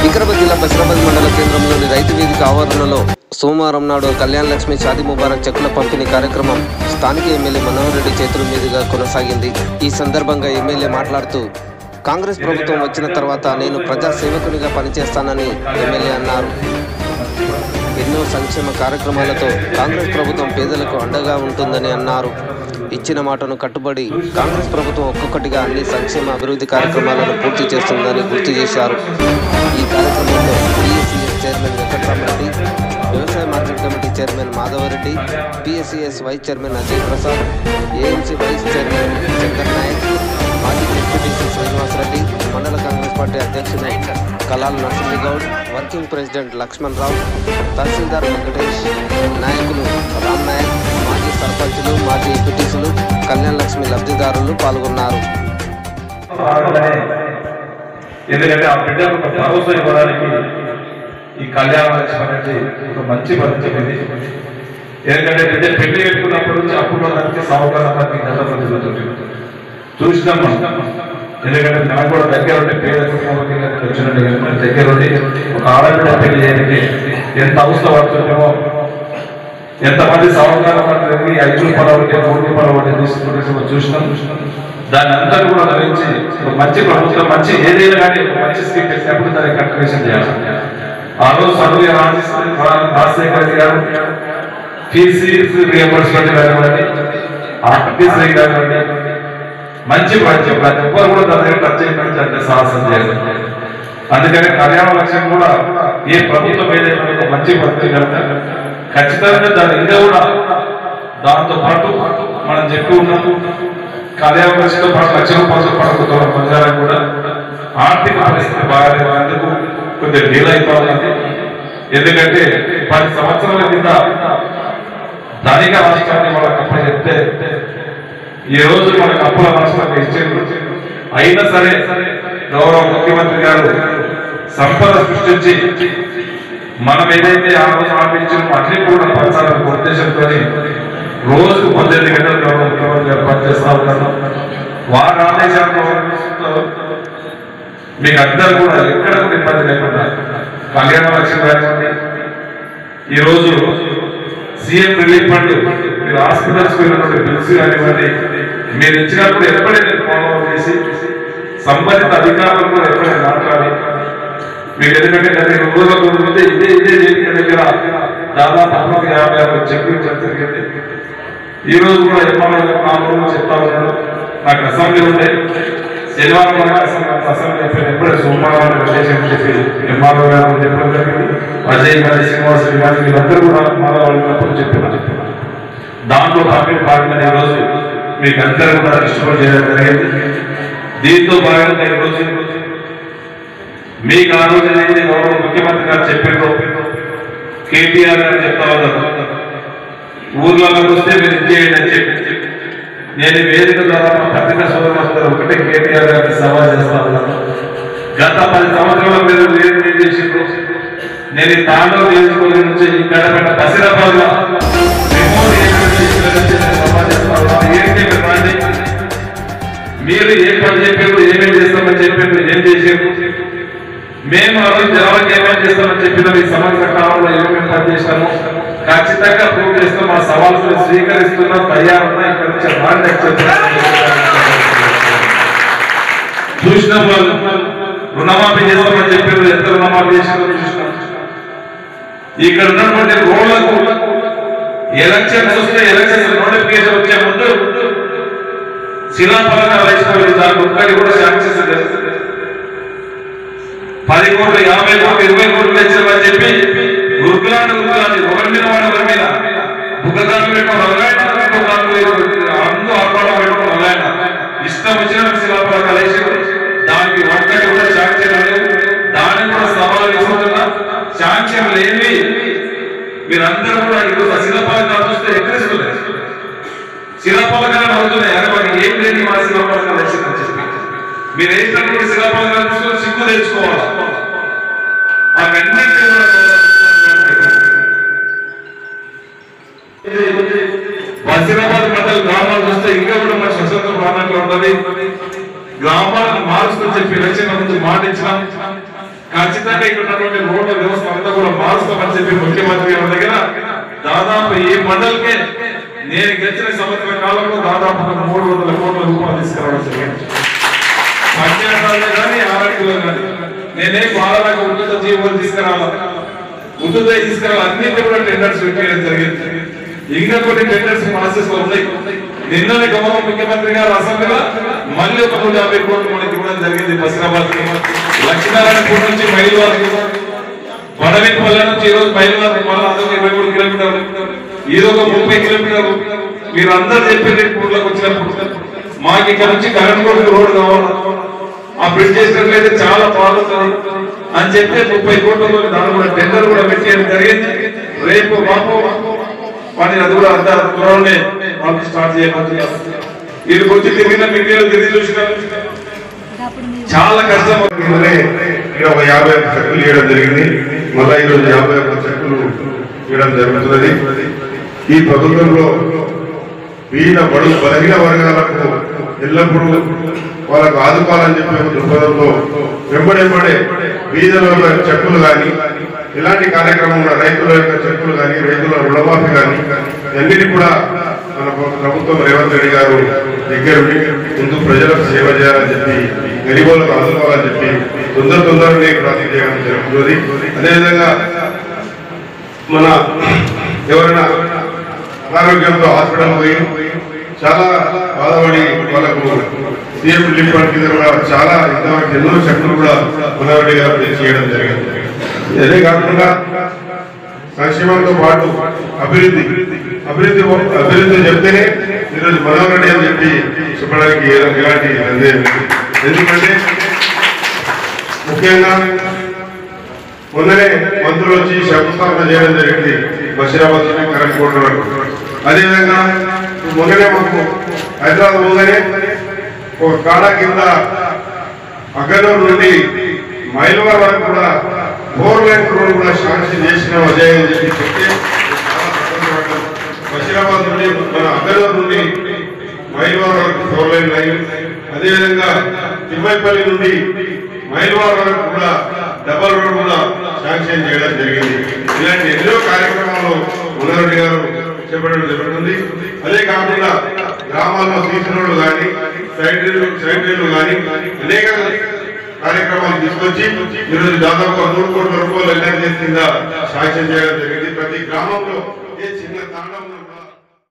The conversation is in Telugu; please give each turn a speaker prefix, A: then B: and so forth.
A: వికారాబాద్ జిల్లా బషీరాబాద్ మండల కేంద్రంలోని రైతు వేదిక ఆవరణలో సోమవారం నాడు కళ్యాణ లక్ష్మి షాదీ ముబారక్ చెక్కుల పంపిణీ కార్యక్రమం స్థానిక ఎమ్మెల్యే మనోహర్ రెడ్డి చేతుల మీదుగా కొనసాగింది. ఈ సందర్భంగా ఎమ్మెల్యే మాట్లాడుతూ కాంగ్రెస్ ప్రభుత్వం వచ్చిన తర్వాత నేను ప్రజా సేవకునిగా పనిచేస్తానని ఎమ్మెల్యే అన్నారు. ఎన్నో సంక్షేమ కార్యక్రమాలతో కాంగ్రెస్ ప్రభుత్వం పేదలకు అండగా ఉంటుందని అన్నారు. ఇచ్చిన మాటను కట్టుబడి కాంగ్రెస్ ప్రభుత్వం ఒక్కొక్కటిగా అన్ని సంక్షేమ అభివృద్ధి కార్యక్రమాలను పూర్తి చేస్తుందని గుర్తు చేశారు. ఈ కార్యక్రమంలో పిఎస్సిఎస్ చైర్మన్ వెంకట్రామరెడ్డి, వ్యవసాయ market committee chairman Madhavareddy, PSCS vice chairman Ajay Prasad, AMC vice chairman Shankar Naik, మాజీ డిప్యూటీసీ శ్రీనివాసరెడ్డి, మండల కాంగ్రెస్ పార్టీ అధ్యక్షుడు కలాల్ నరసింహగౌడ్, వర్కింగ్ ప్రెసిడెంట్ లక్ష్మణ్ రావు, తహసీల్దార్ వెంకటేష్, నాయకులు రామ్ నాయక్, మాజీ సర్పంచులు, మాజీ ఎంపీటీసీలు, కళ్యాణ లక్ష్మి లబ్ధిదారులు పాల్గొన్నారు.
B: ఎందుకంటే ఆ బిడ్డకు ఒక భరోసా ఇవ్వడానికి ఈ కళ్యాణ లక్ష్మి అనేది ఒక మంచి పద్ధతి. ఎందుకంటే బిడ్డ పెళ్లి పెట్టుకున్నప్పటి నుంచి అప్పుడు సౌకర్యానికి గతంలో జరుగుతుంది చూసినాం. ఎందుకంటే మనకు కూడా దగ్గర ఉంటే పేద కుటుంబానికి వచ్చినట్టు దగ్గర ఉండి ఒక ఆడబిడ్డ పెళ్లి చేయడానికి ఎంత అవసరం పడుతుందేమో, ఎంతమంది సౌకర్యం 5 రూపాయల ఒకటి 3 రూపాయల ఒకటి తీసుకుంటే చూసినాం. దాన్ని అంతా కూడా ధరించి ఒక మంచి ప్రభుత్వం మంచి ఏదైనా కానీ ఒక మంచి స్కీమ్ పెట్టినప్పుడు దానికి కంట్రిబ్యూషన్ చేయాలి. ఆ రోజు సర్వే రాజశేఖర్ గారు ఫీజు రియంబర్స్మెంట్ కానివ్వండి, ఆర్టీసీ కానివ్వండి, మంచి ప్రతి ఒక్కరు కూడా దాని దగ్గర ఖర్చు చేయడానికి సాహసం చేయాలి. అందుకని కళ్యాణ లక్ష్యం కూడా ఏ ప్రభుత్వం ఏదైనా మంచి పద్ధతి కనుక ఖచ్చితంగా దాని ఇంకా కూడా దాంతో పాటు మనం చెప్పి ఉన్నాము. కళ్యాణ లక్ష్యంతో పాటు 1,00,000 రూపాయలు పడుకున్న పొందాలని కూడా ఆర్థిక పరిస్థితి బాగాలేనందుకు కొద్దిగా డీల్ అయిపోతుంది. ఎందుకంటే 10 సంవత్సరాల కింద ధనిక రాష్ట్రాన్ని వాళ్ళకి అప్పుడు చెప్తే ఈ రోజు మనకు అప్పుల రాష్ట్రాన్ని ఇచ్చేది. అయినా సరే గౌరవ ముఖ్యమంత్రి గారు సంపద సృష్టించి మనం ఏదైతే ఆ రోజు ఆపించామో అట్లీ కూడా పంచాలనే ఉద్దేశంతో రోజు 18 గంటలు గౌరవ ముఖ్యమంత్రి గారు పనిచేస్తా ఉన్నారు. వారి ఆదేశాలతో మీకు అందరూ కూడా ఎక్కడ కూడా ఇబ్బంది లేకుండా కళ్యాణ లక్ష్యం కానివ్వండి, ఈరోజు సీఎం రిలీఫ్ ఫండ్ మీరు హాస్పిటల్స్ వెళ్ళినటువంటి బిల్స్ కానివ్వండి, మీరు ఇచ్చినప్పుడు ఎప్పుడైనా ఫాలో చేసి సంబంధిత అధికారులు కూడా ఎప్పుడైనా మాట్లాడి మీరు ఎందుకంటే రోజుల ముందు ఇదే దగ్గర దాదాపు 50 చెక్కులు జరిగింది. ఈ రోజు కూడా ఎంఆర్ఓ చెప్తా ఉన్నాడు. నాకు అసెంబ్లీ ఉండే శనివారం అసెంబ్లీ ఎప్పుడే సోమవారం విశేషం చెప్పి ఎంఆర్ఓ గారు చెప్పడం జరిగింది. అజయ్ గారి, శ్రీనివాస్ గారి వీళ్ళందరూ కూడా మన వాళ్ళు చెప్పినారు. దాంట్లో భాగంగా ఈరోజు మీకు అందరూ కూడా డిస్ట్రిబ్యూట్ చేయడం జరిగింది. దీంతో భాగంగా ఈరోజు మీకు ఆ రోజు ఏదైతే గౌరవ ముఖ్యమంత్రి గారు చెప్పారో కేటీఆర్ గారు చెప్తా ఉన్నారు, ఊర్లలోకి వస్తే మీరు ఇచ్చేయండి అని చెప్పి నేను వేదిక ద్వారా పత్రికా సోదరులందరూ ఒకటే కేటీఆర్ గారికి సవాల్ చేస్తా ఉన్నాను. గత 10 సంవత్సరాల మీరు ఏం చేసిండ్రు? నేను ఈ తాండవ నియోజకవర్గం నుంచి ఈ గడప బషీరాబాద్ మీరు ఏం పని చెప్పారు, ఏమేమి చేస్తామని చెప్పారు, ఏం చేసారు, మేము ఆ రోజు జనాలకు ఏమేమి చేస్తామని చెప్పిన ఈ సంవత్సర కాలంలో ఏమేమి పని చేస్తాము ఖచ్చితంగా ప్రూవ్ చేస్తాం. మా సవాల్ని స్వీకరిస్తున్నాం, తయారున్నా ఇక్కడ నుంచి చూసినాం. వాళ్ళు రుణమాఫీ చేస్తామని చెప్పారు, ఎంత రుణమాఫీ చేసారో చూసినాం. ఇక్కడ ఉన్నటువంటి రోడ్లకు ఎలక్షన్స్ వస్తే ఎలక్షన్ నోటిఫికేషన్ వచ్చే ముందు శిలాఫలకాలు వేసుకోవాలి. దాని ఒక్కటి కూడా శాంక్షన్ చేస్తుంది. 10 కోట్లు, 50 కోట్లు, 20 కోట్లు తెచ్చామని చెప్పి గురుకులాన్ని ఒకరి మీద వాడు ఒకరి మీద బుగ్గదాన్ని పెట్టుకుని అందరూ ఆర్పాటు పెట్టుకుని ఇష్టం వచ్చిన శిలాఫలకాలు వేసారు. దానికి ఒక్కటి కూడా శాంక్షన్ లేదు. దాన్ని కూడా సవాలు ఇస్తున్నా. శాంక్షన్ లేని మీరందరూ కూడా ఈరోజు శిలాఫలకాలు చూస్తే ఎక్కడిస్తున్నారు. శిలాఫలకాలు అవుతున్నాయి. అరే మాకు ఏం లేని మా శిలాఫలకాలు వేసిందని చెప్పి మీరు వేసినటువంటి శిలాఫలకాలు తీసుకొని సిగ్గు తెచ్చుకోవాలి. అవన్నీ కూడా ఇచ్చినాం. ఖచ్చితంగా ఇక్కడ ఉన్నటువంటి రోడ్ల వ్యవస్థ అంతా కూడా మారుస్తామని చెప్పి ముఖ్యమంత్రి గారి దగ్గర దాదాపు ఈ మండలికే నేను గెలిచిన సంవత్సర కాలంలో దాదాపు 300 కోట్ల రూపాయలు తీసుకురావడం జరిగింది. పంచాయతీలో కానీ ఆరోగ్యంలో కానీ నేనేం బాధలాగా ఉన్నత జీవోలు తీసుకురావాలి, ఉచిత తీసుకురావాలి, అన్నింటి కూడా టెండర్స్ పెట్టడం జరిగింది. ఇంకా కొన్ని టెండర్స్ ప్రాసెస్ లో ఉన్నాయి. నిన్ననే గౌరవ ముఖ్యమంత్రి గారు అసెంబ్లీలో మళ్ళీ ఒక 150 కోట్లు మనకి ఇవ్వడం జరిగింది. బసిరాబాద్ లక్ష్మీనారాయణపూర్ నుంచి మైలువారికి, బడవిపల్లె నుంచి ఈరోజు మైలువారికి మళ్ళీ అదొక 23 కిలోమీటర్లు, ఇదొక 30 కిలోమీటర్లు. మీరు అందరు చెప్పి ఊర్లోకి వచ్చినప్పుడు మాకు ఇక్కడ నుంచి కరెంట్ రోడ్డు కావాలి, ఆ బ్రిడ్జ్ చేసినట్లయితే చాలా బాగుంటుంది అని చెప్పి 30 కోట్లతో దాని కూడా టెండర్ కూడా పెట్టేయడం జరిగింది. రేపు మాకు పని అది కూడా అంత త్వరలోనే మాకు స్టార్ట్ చేయబోతుంది. ఇది వచ్చి తిరిగిన మీడియాలో తిరిగి చూసినా చాలా కష్టం.
C: ఇక్కడ ఒక 51 చెక్కులు ఇవ్వడం జరిగింది. మళ్ళా ఈరోజు 51 చెక్కులు ఇవ్వడం జరుగుతున్నది. ఈ ప్రభుత్వంలో వీళ్ళ బడుగు బలహీన వర్గాలకు ఎల్లప్పుడూ వాళ్ళకు ఆదుకోవాలని చెప్పే దృక్పథంలో వెంబడెంబడే వీధుల చెక్కులు కానీ ఇలాంటి కార్యక్రమంలో రైతుల యొక్క చెక్కులు కానీ రైతుల రుణమాఫీ కానీ అన్నిటి కూడా మన ప్రభుత్వం రేవంత్ రెడ్డి గారు దగ్గరుండి ముందు ప్రజలకు సేవ చేయాలని చెప్పి గరీబులకు ఆదుకోవాలని చెప్పి తొందరనే ప్రార్థన చేయడం జరుగుతుంది. అదేవిధంగా మన ఎవరైనా అనారోగ్యంతో హాస్పిటల్ పోయి చాలా బాధపడి వాళ్ళకు సీఎం రిలీఫ్ ఫండ్ కింద కూడా చాలా ఇంతవరకు ఎన్నో చెక్కులు కూడా మనోహర్ గారు చేయడం జరిగింది. అదే కాకుండా సంక్షేమంతో పాటు అభివృద్ధి చెప్తేనే ఈరోజు మనోహర్ రెడ్డి అని చెప్పి చెప్పడానికి ఎలాంటి ఎందుకంటే ముఖ్యంగా మొన్ననే మంత్రులు వచ్చి శంకుస్థాపన చేయడం జరిగింది బషీరాబాద్ కరెంట్ కోట్ల వరకు. అదేవిధంగా మొన్ననే మాకు హైదరాబాద్ పోగానే ఒక కాడ కింద అగ్గనూరు నుండి మైలవరం వరకు కూడా 4 లైన్ రోడ్ కూడా శాంక్షన్ చేసిన అజయ్ అని చెప్పి చెప్తే బషీరాబాద్ నుండి మన అగ్గనూరు నుండి మైలవరం వరకు 4 లైన్, అదేవిధంగా తిమ్మైపల్లి నుండి మైలవరం వరకు కూడా డబల్ రోడ్ కూడా శాంక్షన్ చేయడం జరిగింది. ఇలాంటి ఎన్నో కార్యక్రమాలు మనోహర్ గారు చెప్పడం జరుగుతుంది. అదే కాకుండా గ్రామాల్లో సీసీ రోడ్లు కానీ సైడ్ రైళ్లు కానీ అనేక కార్యక్రమాలు తీసుకొచ్చి ఈరోజు దాదాపు 3 కోట్ల రూపాయలు ఎన్ఆర్జీఎస్ కింద శాంక్షన్ చేయడం జరిగింది. ప్రతి గ్రామంలో ఏ చిన్న తాండంలో